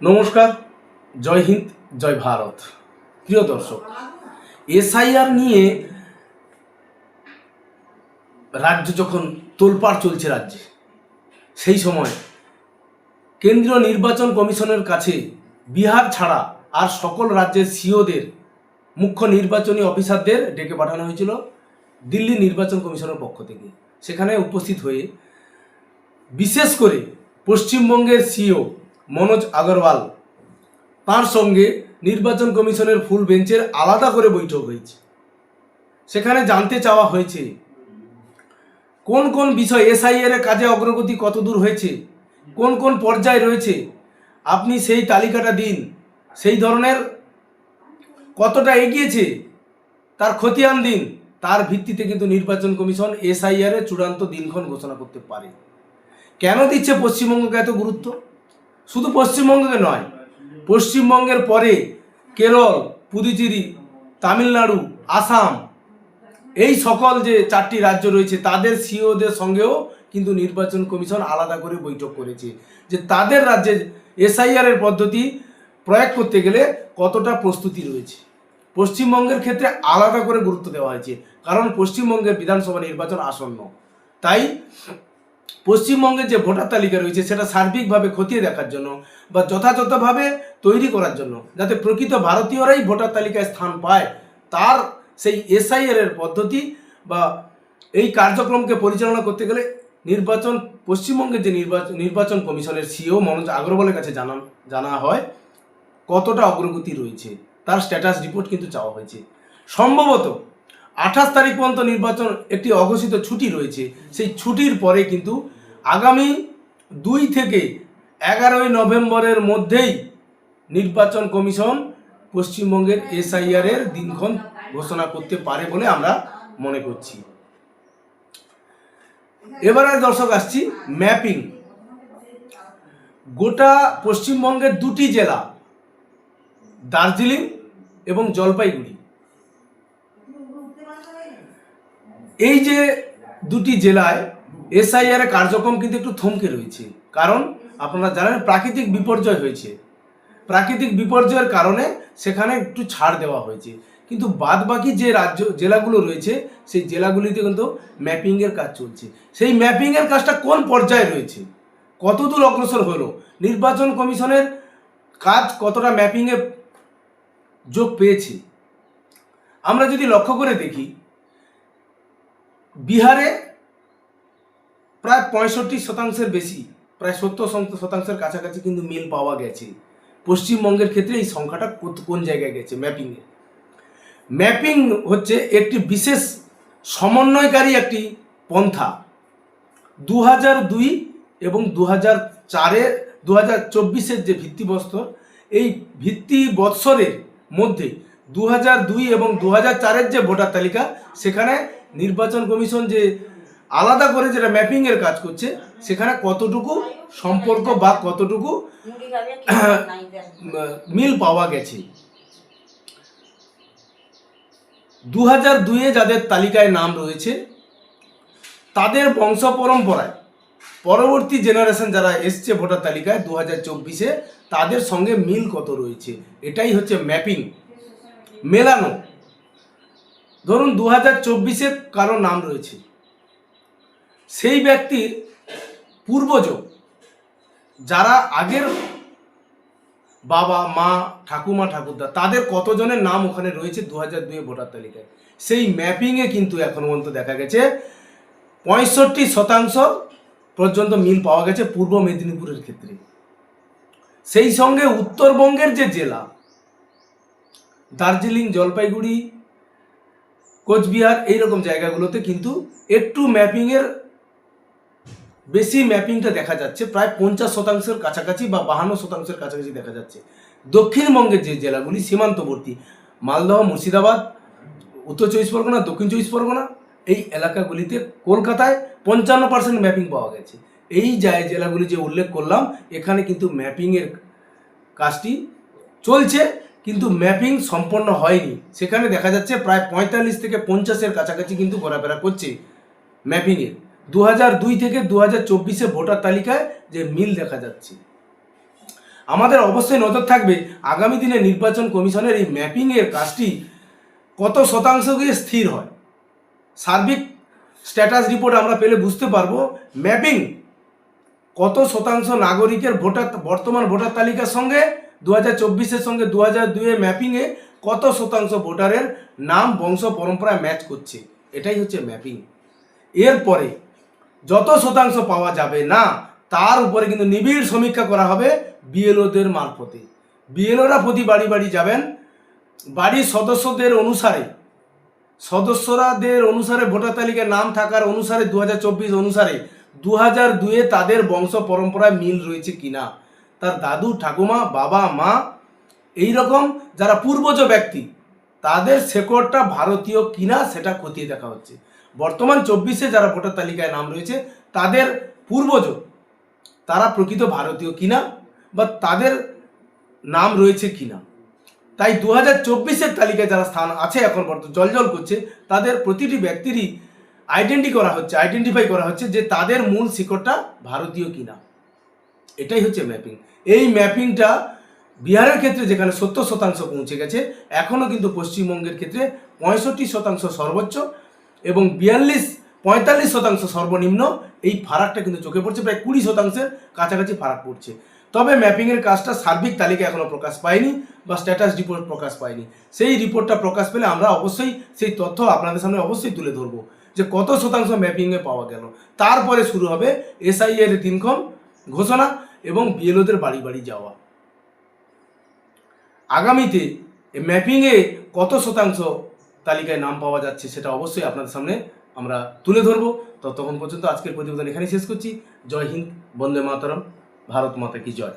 নমস্কার, জয় হিন্দ, জয় ভারত। প্রিয় দর্শক, এসআইআর নিয়ে রাজ্য যখন তোলপাড় চলছে রাজ্যে, সেই সময় কেন্দ্রীয় নির্বাচন কমিশনের কাছে বিহার ছাড়া আর সকল রাজ্যের সিওদের, মুখ্য নির্বাচনী অফিসারদের ডেকে পাঠানো হয়েছিল দিল্লি নির্বাচন কমিশনের পক্ষ থেকে। সেখানে উপস্থিত হয়ে বিশেষ করে পশ্চিমবঙ্গের সিও মনোজ আগরওয়াল, তার সঙ্গে নির্বাচন কমিশনের ফুল বেঞ্চের আলাদা করে বৈঠক হয়েছে। সেখানে জানতে চাওয়া হয়েছে কোন কোন বিষয় এসআইআর কাজে অগ্রগতি কত দূর হয়েছে, কোন কোন পর্যায়ে রয়েছে, আপনি সেই তালিকাটা দিন। সেই ধরনের কতটা এগিয়েছে তার খতিয়ান দিন। তার ভিত্তিতে কিন্তু নির্বাচন কমিশন এসআইআর এর চূড়ান্ত দিনক্ষণ ঘোষণা করতে পারে। কেন দিচ্ছে পশ্চিমবঙ্গকে এত গুরুত্ব? শুধু পশ্চিমবঙ্গকে নয়, পশ্চিমবঙ্গের পরে কেরল, পুদুচেরি, তামিলনাড়ু, আসাম, এই সকল যে 4টি রাজ্য রয়েছে তাদের সিওদের সঙ্গেও কিন্তু নির্বাচন কমিশন আলাদা করে বৈঠক করেছে যে তাদের রাজ্যে এসআইআর এর পদ্ধতি প্রয়োগ করতে গেলে কতটা প্রস্তুতি রয়েছে। পশ্চিমবঙ্গের ক্ষেত্রে আলাদা করে গুরুত্ব দেওয়া হয়েছে, কারণ পশ্চিমবঙ্গের বিধানসভা নির্বাচন আসন্ন। তাই পশ্চিমবঙ্গের যে ভোটার তালিকা রয়েছে সেটা সার্বিকভাবে খতিয়ে দেখার জন্য বা যথাযথভাবে তৈরি করার জন্য, যাতে প্রকৃত ভারতীয়রাই ভোটার তালিকায় স্থান পায়, তার সেই এসআইআর এর পদ্ধতি বা এই কার্যক্রমকে পরিচালনা করতে গেলে পশ্চিমবঙ্গের যে নির্বাচন কমিশনের সিও মনোজ আগরওয়ালের কাছে জানা হয় কতটা অগ্রগতি রয়েছে। তার স্ট্যাটাস রিপোর্ট কিন্তু চাওয়া হয়েছে। সম্ভবত 28 তারিখ পর্যন্ত নির্বাচন একটি অঘোষিত ছুটি রয়েছে। সেই ছুটির পরে কিন্তু আগামী 2 থেকে 11 নভেম্বরের মধ্যেই নির্বাচন কমিশন পশ্চিমবঙ্গের এসআইআর এর দিনক্ষণ ঘোষণা করতে পারে বলে আমরা মনে করছি। এবারে দর্শক আসছি ম্যাপিং। গোটা পশ্চিমবঙ্গের 2টি জেলা, দার্জিলিং এবং জলপাইগুড়ি, এই যে 2টি জেলায় এসআইআর এর কার্যক্রম কিন্তু একটু থমকে রয়েছে। কারণ আপনারা জানেন প্রাকৃতিক বিপর্যয় হয়েছে। প্রাকৃতিক বিপর্যয়ের কারণে সেখানে একটু ছাড় দেওয়া হয়েছে, কিন্তু বাদ বাকি যে জেলাগুলো রয়েছে সেই জেলাগুলিতে কিন্তু ম্যাপিংয়ের কাজ চলছে। সেই ম্যাপিংয়ের কাজটা কোন পর্যায়ে রয়েছে, কতদূর অগ্রসর হলো, নির্বাচন কমিশনের কাজ কতটা ম্যাপিংয়ে যোগ পেয়েছে, আমরা যদি লক্ষ্য করে দেখি, বিহারে প্রায় 65% বেশি, প্রায় 70% কাছাকাছি কিন্তু মিল পাওয়া গেছে। পশ্চিমবঙ্গের ক্ষেত্রে এই সংখ্যাটা কোন জায়গায় গেছে? ম্যাপিং হচ্ছে একটি বিশেষ সমন্বয়কারী একটি পন্থা। 2002 এবং 2024-এর যে ভিত্তিবৎসর, এই ভিত্তি বৎসরের মধ্যে 2002 এবং 2004-এর যে ভোটার তালিকা, সেখানে নির্বাচন কমিশন যে আলাদা করে যেটা ম্যাপিংয়ের কাজ করছে, সেখানে কতটুকু সম্পর্ক বা কতটুকু মিল পাওয়া গেছে। 2002-এ যাদের তালিকায় নাম রয়েছে তাদের বংশ পরম্পরায় পরবর্তী জেনারেশন যারা এসছে ভোটার তালিকায় 2024-এ, তাদের সঙ্গে মিল কত রয়েছে, এটাই হচ্ছে ম্যাপিং, মেলানো। ধরুন 2024-এ কারো নাম রয়েছে, সেই ব্যক্তির পূর্বজ যারা আগের বাবা মা ঠাকুমা ঠাকুরদা, তাদের কতজনের নাম ওখানে রয়েছে 2002 ভোটার তালিকায়, সেই ম্যাপিংয়ে কিন্তু এখনো পর্যন্ত দেখা গেছে 65% পর্যন্ত মিল পাওয়া গেছে পূর্ব মেদিনীপুরের ক্ষেত্রে। সেই সঙ্গে উত্তরবঙ্গের যে জেলা, দার্জিলিং, জলপাইগুড়ি, কোচবিহার, এইরকম জায়গাগুলোতে কিন্তু একটু বেশি ম্যাপিংটা দেখা যাচ্ছে, প্রায় 50%-এর কাছাকাছি বা 52%-এর কাছাকাছি দেখা যাচ্ছে। দক্ষিণবঙ্গের যে জেলাগুলি সীমান্তবর্তী, মালদহ, মুর্শিদাবাদ, উত্তর 24 পরগনা, দক্ষিণ 24 পরগনা, এই এলাকাগুলিতে কলকাতায় 55% ম্যাপিং পাওয়া গেছে। এই জেলাগুলি যে উল্লেখ করলাম, এখানে কিন্তু ম্যাপিংয়ের কাজটি চলছে, কিন্তু ম্যাপিং সম্পন্ন হয়নি। সেখানে দেখা যাচ্ছে প্রায় 45 থেকে 50-এর কাছাকাছি কিন্তু ঘোরাফেরা করছে ম্যাপিংয়ে। 2002 থেকে 2024-এ ভোটার তালিকায় যে মিল দেখা যাচ্ছে। আমাদের অবশ্যই নজর থাকবে আগামী দিনে নির্বাচন কমিশনের এই ম্যাপিংয়ের কাজটি কত শতাংশ গিয়ে স্থির হয়। সার্বিক স্ট্যাটাস রিপোর্ট আমরা পেলে বুঝতে পারবো ম্যাপিং কত শতাংশ নাগরিকের ভোটার বর্তমান ভোটার তালিকার সঙ্গে 2024-এর সঙ্গে 2002-এর ম্যাপিংয়ে কত শতাংশ ভোটারের নাম বংশ পরম্পরায় ম্যাচ করছে, এটাই হচ্ছে ম্যাপিং। এরপরে যত শতাংশ পাওয়া যাবে না তার উপরে কিন্তু নিবিড় সমীক্ষা করা হবে বিএলওদের মারফতে। বিএলওরা প্রতি বাড়ি বাড়ি যাবেন, বাড়ির সদস্যদের অনুসারে ভোটার তালিকায় নাম থাকার অনুসারে 2024 অনুসারে 2002-এ তাদের বংশ পরম্পরায় মিল রয়েছে কিনা, তার দাদু ঠাকুমা বাবা মা এই রকম যারা পূর্বজ ব্যক্তি তাদের শেকড়টা ভারতীয় কিনা সেটা খতিয়ে দেখা হচ্ছে। বর্তমান 24-এ যারা ভোটার তালিকায় নাম রয়েছে তাদের পূর্বজ তারা প্রকৃত ভারতীয় কিনা বা তাদের নাম রয়েছে কিনা। তাই 2024-এর তালিকায় যারা স্থান আছে এখন বর্তমানে জলজল করছে তাদের প্রতিটি ব্যক্তিরই আইডেন্টিফাই করা হচ্ছে যে তাদের মূল শিকড়টা ভারতীয় কিনা। এটাই হচ্ছে ম্যাপিং। এই ম্যাপিংটা বিহারের ক্ষেত্রে যেখানে 70% পৌঁছে গেছে, এখনও কিন্তু পশ্চিমবঙ্গের ক্ষেত্রে 65% সর্বোচ্চ এবং 45% সর্বনিম্ন। এই ফারাকটা কিন্তু চোখে পড়ছে, প্রায় 20%-এর কাছাকাছি ফারাক পড়ছে। তবে ম্যাপিংয়ের কাজটা সার্বিক তালিকা এখনও প্রকাশ পায়নি বা স্ট্যাটাস রিপোর্ট প্রকাশ পায়নি। সেই রিপোর্টটা প্রকাশ পেলে আমরা অবশ্যই সেই তথ্য আপনাদের সামনে অবশ্যই তুলে ধরবো যে কত শতাংশ ম্যাপিংয়ে পাওয়া গেল। তারপরে শুরু হবে SIA-এর দিনক্ষণ ঘোষণা এবং বিএলওদের বাড়ি বাড়ি যাওয়া। আগামীতে ম্যাপিংয়ে কত শতাংশ তালিকায় নাম পাওয়া যাচ্ছে সেটা অবশ্যই আপনাদের সামনে আমরা তুলে ধরবো। ততক্ষণ পর্যন্ত আজকের প্রতিবেদন এখানেই শেষ করছি। জয় হিন্দ, বন্দে মাতরম, ভারত মাতা কি জয়।